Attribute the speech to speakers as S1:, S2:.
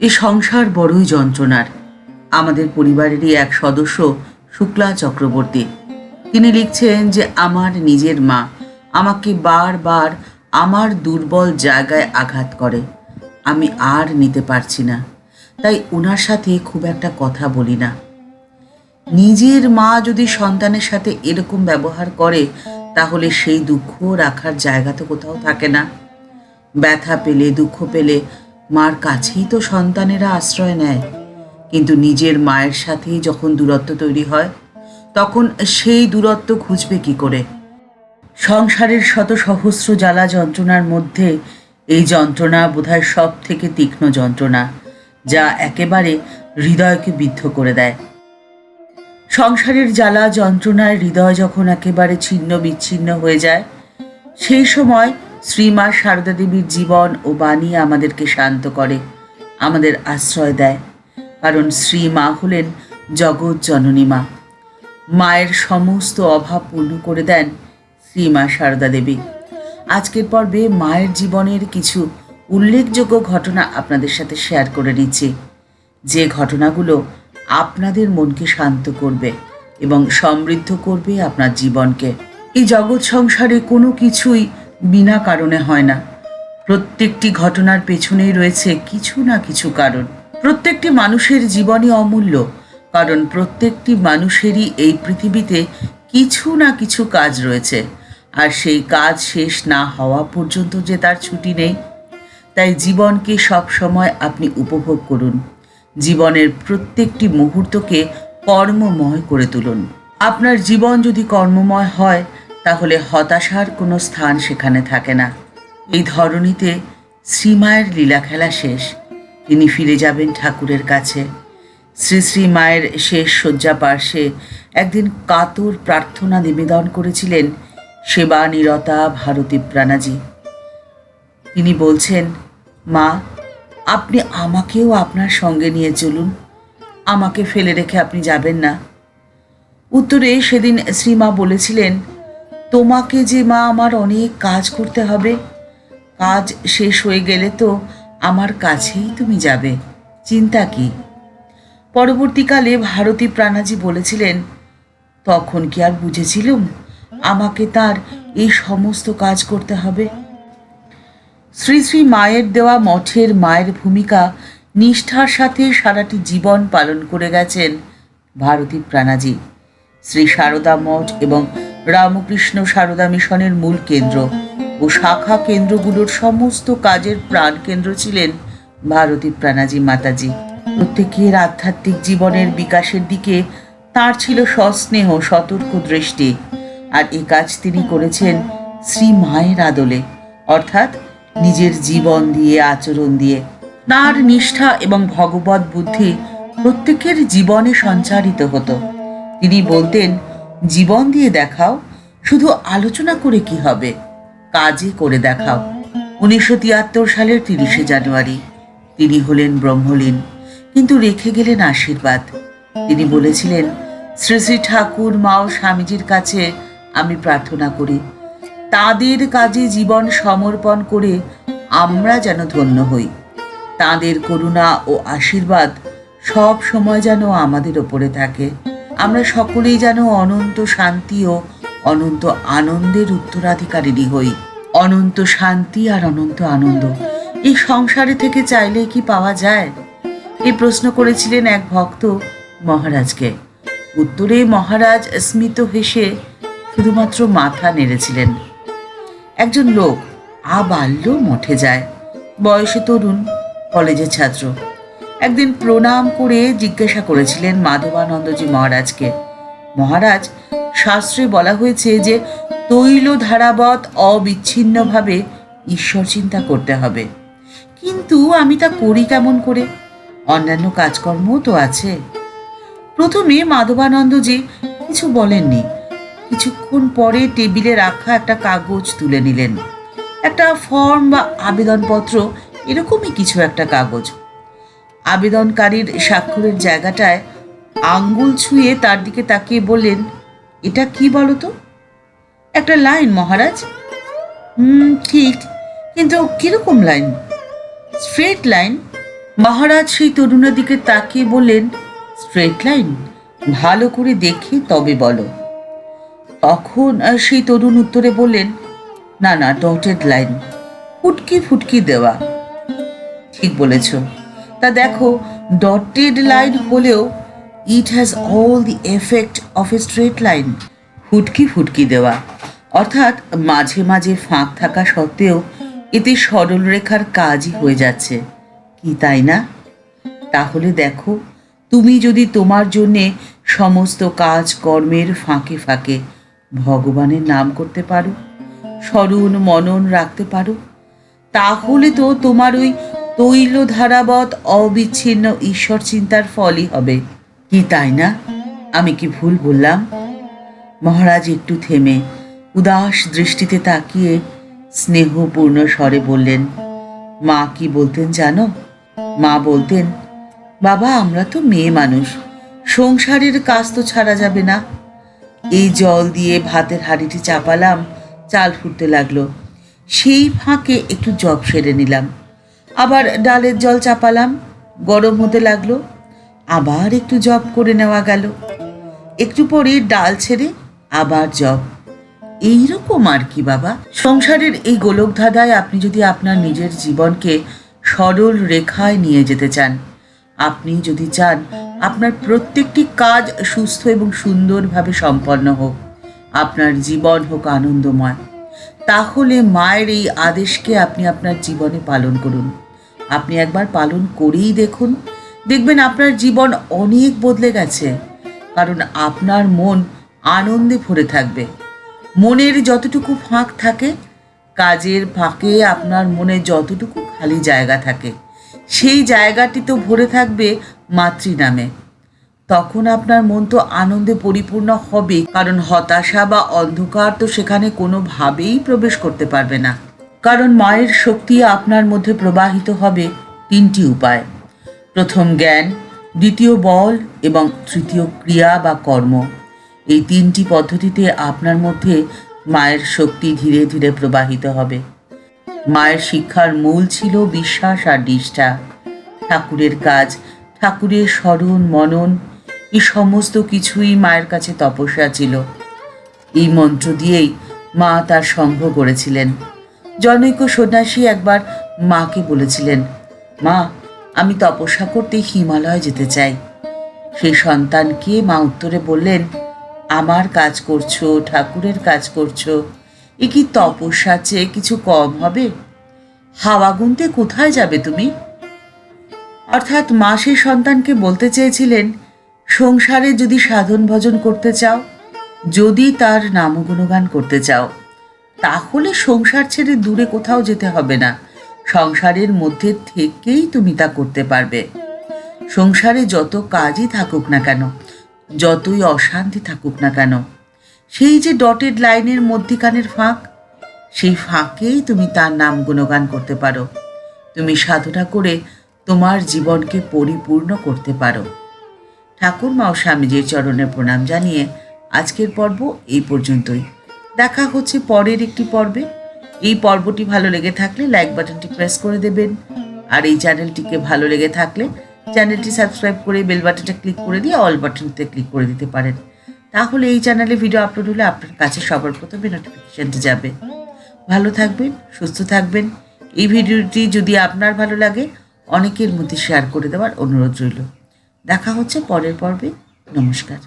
S1: এই সংসার বড়ই যন্ত্রণার। আমাদের পরিবারেরই এক সদস্য শুক্লা চক্রবর্তী, তিনি লিখছেন যে আমার নিজের মা আমাকে বারবার আমার দুর্বল জায়গায় আঘাত করে। আমি আর নিতে পারছি না, তাই ওনার সাথে খুব একটা কথা বলি না। নিজের মা যদি সন্তানের সাথে এরকম ব্যবহার করে, তাহলে সেই দুঃখ রাখার জায়গা তো কোথাও থাকে না। ব্যথা পেলে, দুঃখ পেলে মার কাছেই তো সন্তানেরা আশ্রয় নেয়, কিন্তু নিজের মায়ের সাথে যখন দূরত্ব তৈরি হয়, তখন সেই দূরত্ব ঘুচবে কি করে? সংসারের শত সহস্র জ্বালা যন্ত্রণার মধ্যে এই যন্ত্রণা বোধহয় সব থেকে তীক্ষ্ণ যন্ত্রণা, যা একেবারে হৃদয়কে বিদ্ধ করে দেয়। সংসারের জ্বালা যন্ত্রণায় হৃদয় যখন একেবারে ছিন্ন বিচ্ছিন্ন হয়ে যায়, সেই সময় শ্রীমা সারদা দেবীর জীবন ও বাণী আমাদেরকে শান্ত করে, আমাদের আশ্রয় দেয়। কারণ শ্রীমা হলেন জগৎ জননী মা। মায়ের সমস্ত অভাব পূর্ণ করে দেন শ্রীমা সারদা দেবী। আজকের পর্বে মায়ের জীবনের কিছু উল্লেখযোগ্য ঘটনা আপনাদের সাথে শেয়ার করে নিচ্ছি, যে ঘটনাগুলো আপনাদের মনকে শান্ত করবে এবং সমৃদ্ধ করবে আপনার জীবনকে। এই জগৎ সংসারে কোনো কিছুই বিনা কারণে হয় না। প্রত্যেকটি ঘটনার পেছনেই রয়েছে কিছু না কিছু কারণ। প্রত্যেকটি মানুষের জীবনই অমূল্য, কারণ প্রত্যেকটি মানুষেরই এই পৃথিবীতে কিছু না কিছু কাজ রয়েছে, আর সেই কাজ শেষ না হওয়া পর্যন্ত যে তার ছুটি নেই। তাই জীবনকে সব সময় আপনি উপভোগ করুন। জীবনের প্রত্যেকটি মুহূর্তকে কর্মময় করে তুলুন। আপনার জীবন যদি কর্মময় হয়, তাহলে হতাশার কোনো স্থান সেখানে থাকে না। এই ধরনীতে শ্রীমায়ের লীলা খেলা শেষ। তিনি ফিরে যাবেন ঠাকুরের কাছে। শ্রী শ্রী মায়ের শেষ শয্যা পার্শ্বে একদিন কাতর প্রার্থনা নিবেদন করেছিলেন সেবা নিরতা ভারতী প্রাণাজি। তিনি বলছেন, মা, আপনি আমাকেও আপনার সঙ্গে নিয়ে চলুন, আমাকে ফেলে রেখে আপনি যাবেন না। উত্তরে সেদিন শ্রীমা বলেছিলেন, তোমাকে যে মা আমার অনেক কাজ করতে হবে, কাজ শেষ হয়ে গেলে তো আমার কাছেই তুমি যাবে, চিন্তা কি? পরবর্তীকালে ভারতী প্রাণাজি বলেছিলেন, তখন কি আর বুঝেছিলুম আমাকে তার এই সমস্ত কাজ করতে হবে? শ্রী শ্রী মায়ের দেওয়া মঠের মায়ের ভূমিকা নিষ্ঠার সাথে সারাটি জীবন পালন করে গেছেন ভারতী প্রাণাজি। শ্রী সারদা মঠ এবং রামকৃষ্ণ সারদা মিশনের মূল কেন্দ্র ও শাখা কেন্দ্রগুলোর সমস্ত কাজের প্রাণ কেন্দ্র ছিলেন ভারতী প্রাণাজি মাতাজি। প্রত্যেকের আধ্যাত্মিক জীবনের বিকাশের দিকে তার ছিল সস্নেহ সতর্ক দৃষ্টি, আর এ কাজ তিনি করেছেন শ্রী মায়ের আদলে, অর্থাৎ নিজের জীবন দিয়ে, আচরণ দিয়ে। তার নিষ্ঠা এবং ভগবত বুদ্ধি প্রত্যেকের জীবনে সঞ্চারিত হতো। তিনি বলতেন, জীবন দিয়ে দেখাও, শুধু আলোচনা করে কি হবে, কাজে করে দেখাও। 1973 সালের 30শে জানুয়ারি তিনি হলেন ব্রহ্মলীন, কিন্তু রেখে গেলেন আশীর্বাদ। তিনি বলেছিলেন, শ্রী শ্রী ঠাকুর মা ও স্বামীজির কাছে আমি প্রার্থনা করি, তাদের কাজে জীবন সমর্পণ করে আমরা যেন ধন্য হই। তাদের করুণা ও আশীর্বাদ সব সময় যেন আমাদের ওপরে থাকে। আমরা সকলেই যেন অনন্ত শান্তি ও অনন্ত আনন্দের উত্তরাধিকারিণী হই। অনন্ত শান্তি আর অনন্ত আনন্দ এই সংসারে থেকে চাইলে কি পাওয়া যায়? এই প্রশ্ন করেছিলেন এক ভক্ত মহারাজকে। উত্তরে মহারাজ স্মিত হেসে শুধুমাত্র মাথা নেড়েছিলেন। একজন লোক আবাল্য মঠে যায়, বয়সে তরুণ, কলেজের ছাত্র। একদিন প্রণাম করে জিজ্ঞাসা করেছিলেন মাধবানন্দজি মহারাজকে, মহারাজ, শাস্ত্রে বলা হয়েছে যে তৈল ধারাবৎ অবিচ্ছিন্নভাবে ঈশ্বর চিন্তা করতে হবে, কিন্তু আমি তা করি কেমন করে? অন্যান্য কাজকর্ম তো আছে। প্রথমে মাধবানন্দজি কিছু বলেননি। কিছুক্ষণ পরে টেবিলে রাখা একটা কাগজ তুলে নিলেন, একটা ফর্ম বা আবেদনপত্র, এরকমই কিছু একটা কাগজ। আবেদনকারীর স্বাক্ষরের জায়গাটায় আঙ্গুল ছুঁয়ে তার দিকে তাকিয়ে বললেন, এটা কি বলো তো? একটা লাইন মহারাজ। ঠিক, কিন্তু কিরকম লাইন? স্ট্রেট লাইন, মহারাজ সেই তরুণের দিকে তাকিয়ে বললেন, স্ট্রেট লাইন? ভালো করে দেখে তবে বলো। তখন সেই তরুণ উত্তরে বললেন, না না, ডটেড লাইন, ফুটকি ফুটকি দেওয়া। ঠিক বলেছ। তা দেখো, ডটেড লাইন হলেও it has all the effect of a straight line. ফুটকি ফুটকি দেওয়া অর্থাৎ মাঝে মাঝে ফাঁক থাকা সত্ত্বেও এতে সরল রেখার কাজই হয়ে যাচ্ছে, কি তাই না? তাহলে দেখো, তুমি যদি তোমার জন্যে সমস্ত কাজ কর্মের ফাঁকে ফাঁকে ভগবানের নাম করতে পারো, স্মরণ মনন রাখতে পারো, তাহলে তো তোমার ওই তৈল ধারাবৎ অবিচ্ছিন্ন ঈশ্বর চিন্তার ফলই হবে, কি তাই না? আমি কি ভুল বললাম? মহারাজ একটু থেমে উদাস দৃষ্টিতে তাকিয়ে স্নেহপূর্ণ স্বরে বললেন, মা কি বলতেন জানো? মা বলতেন, বাবা আমরা তো মেয়ে মানুষ, সংসারের কাজ তো ছাড়া যাবে না। এই জল দিয়ে ভাতের হাঁড়িটি চাপালাম, চাল ফুটতে লাগলো, সেই ফাঁকে একটু জব সেরে নিলাম, আবার ডালের জল চাপালাম, গরম হতে লাগলো, আবার একটু জব করে নেওয়া গেল, একটু পরে ডাল ছেড়ে আবার জব। এইরকম আর কি বাবা। সংসারের এই গোলক ধাঁধায় আপনি যদি আপনার নিজের জীবনকে সরল রেখায় নিয়ে যেতে চান, আপনি যদি চান আপনার প্রত্যেকটি কাজ সুস্থ এবং সুন্দরভাবে সম্পন্ন হোক, আপনার জীবন হোক আনন্দময়, তাহলে মায়ের এই আদেশকে আপনি আপনার জীবনে পালন করুন। আপনি একবার পালন করেই দেখুন, দেখবেন আপনার জীবন অনেক বদলে গেছে। কারণ আপনার মন আনন্দে ভরে থাকবে। মনের যতটুকু ফাঁক থাকে, কাজের ফাঁকে আপনার মনে যতটুকু খালি জায়গা থাকে, সেই জায়গাটি তো ভরে থাকবে মাতৃ নামে। তখন আপনার মন তো আনন্দে পরিপূর্ণ হবে, কারণ হতাশা বা অন্ধকার তো সেখানে কোনোভাবেই প্রবেশ করতে পারবে না। কারণ মায়ের শক্তি আপনার মধ্যে প্রবাহিত হবে তিনটি উপায়: প্রথম জ্ঞান, দ্বিতীয় বল এবং তৃতীয় ক্রিয়া বা কর্ম। এই তিনটি পদ্ধতিতে আপনার মধ্যে মায়ের শক্তি ধীরে ধীরে প্রবাহিত হবে। মায়ের শিক্ষার মূল ছিল বিশ্বাস আর নিষ্ঠা। ঠাকুরের কাজ, ঠাকুরের স্মরণ মনন, এই সমস্ত কিছুই মায়ের কাছে তপস্যা ছিল। এই মন্ত্র দিয়েই মা তার সংঘ গড়েছিলেন। জনৈক সন্ন্যাসী একবার মাকে বলেছিলেন, মা আমি তপস্যা করতে হিমালয় যেতে চাই। সেই সন্তানকে মা উত্তরে বললেন, আমার কাজ করছো, ঠাকুরের কাজ করছো, এ কি তপস্যার চেয়ে কিছু কম হবে? হাওয়া গুনতে কোথায় যাবে তুমি? অর্থাৎ মা সেই সন্তানকে বলতে চেয়েছিলেন, সংসারে যদি সাধন ভজন করতে চাও, যদি তার নাম গুণগান করতে চাও, তাহলে সংসার ছেড়ে দূরে কোথাও যেতে হবে না, সংসারের মধ্যে থেকেই তুমি তা করতে পারবে। সংসারে যত কাজই থাকুক না কেন, যতই অশান্তি থাকুক না কেন, সেই যে ডটেড লাইনের মধ্যিখানের ফাঁক, সেই ফাঁকেই তুমি তার নাম গুণগান করতে পারো। তুমি সাধনা করে তোমার জীবনকে পরিপূর্ণ করতে পারো। ঠাকুরমা ও স্বামীজির চরণে প্রণাম জানিয়ে আজকের পর্ব এই পর্যন্তই। দেখা হচ্ছে পরের একটি পর্বে। এই পর্বটি ভালো লেগে থাকলে লাইক বাটনটি প্রেস করে দেবেন, আর এই চ্যানেলটিকে ভালো লেগে থাকলে চ্যানেলটি সাবস্ক্রাইব করে বেল বাটনটা ক্লিক করে দিয়ে অল বাটনতে ক্লিক করে দিতে পারেন। তাহলে এই চ্যানেলে ভিডিও আপলোড হলে আপনার কাছে সবার প্রথমে নোটিফিকেশনটি যাবে। ভালো থাকবেন, সুস্থ থাকবেন। এই ভিডিওটি যদি আপনার ভালো লাগে অনেকের মধ্যে শেয়ার করে দেওয়ার অনুরোধ রইল। দেখা হচ্ছে পরের পর্বে। নমস্কার।